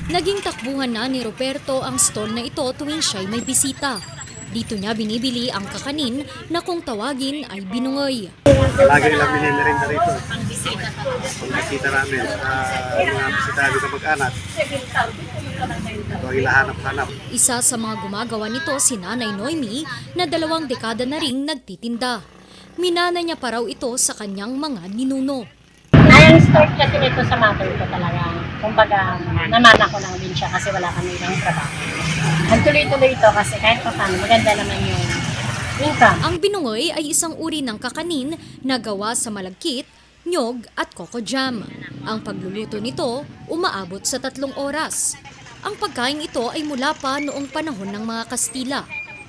Naging takbuhan na ni Roberto ang stall na ito tuwing siya'y may bisita. Dito niya binibili ang kakanin na kung tawagin ay binungoy. Lagi nilang binimerinda rito. Ang bisita namin, mga bisita namin sa mag-anak. Ito ang hinahanap-hanap. Isa sa mga gumagawa nito si Nanay Noemi na 2 dekada na ring nagtitinda. Minana niya pa raw ito sa kanyang mga ninuno. Ang start kasi nito sa mother ko talaga. Kumbaga, namana ko lang din siya kasi wala kami ibang trabaho. Ang tuloy-tuloy ito kasi kahit pa paano, maganda naman yung income. Ang binungoy ay isang uri ng kakanin na gawa sa malagkit, nyog at coco jam. Ang pagluluto nito umaabot sa 3 oras. Ang pagkain ito ay mula pa noong panahon ng mga Kastila.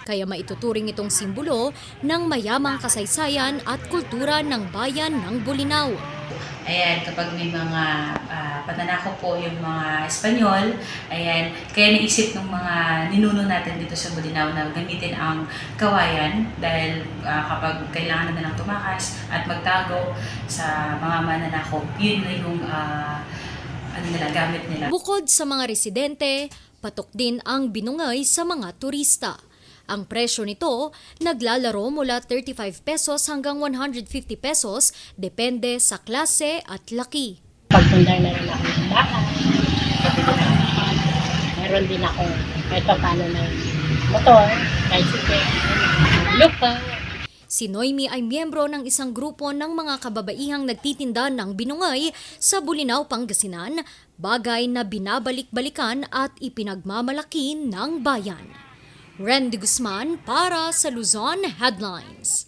Kaya maituturing itong simbolo ng mayamang kasaysayan at kultura ng bayan ng Bolinao. Ayan, kapag may mga pananakop po yung mga Espanyol, ayan, kaya naisip ng mga ninuno natin dito sa Bolinao na gamitin ang kawayan dahil kapag kailangan na nilang tumakas at magtago sa mga mananakop, yun na yung gamit nila. Bukod sa mga residente, patok din ang binungay sa mga turista. Ang presyo nito naglalaro mula 35 pesos hanggang 150 pesos depende sa klase at laki. Pagpundar na rin ako ng bahay. Meron din ako kahit pa paano ng motor, bicycle, lupa. Si Noemi ay miyembro ng isang grupo ng mga kababaihang nagtitinda ng binungay sa Bolinao, Pangasinan, bagay na binabalik-balikan at ipinagmamalaki ng bayan. Randy Guzman para sa Luzon Headlines.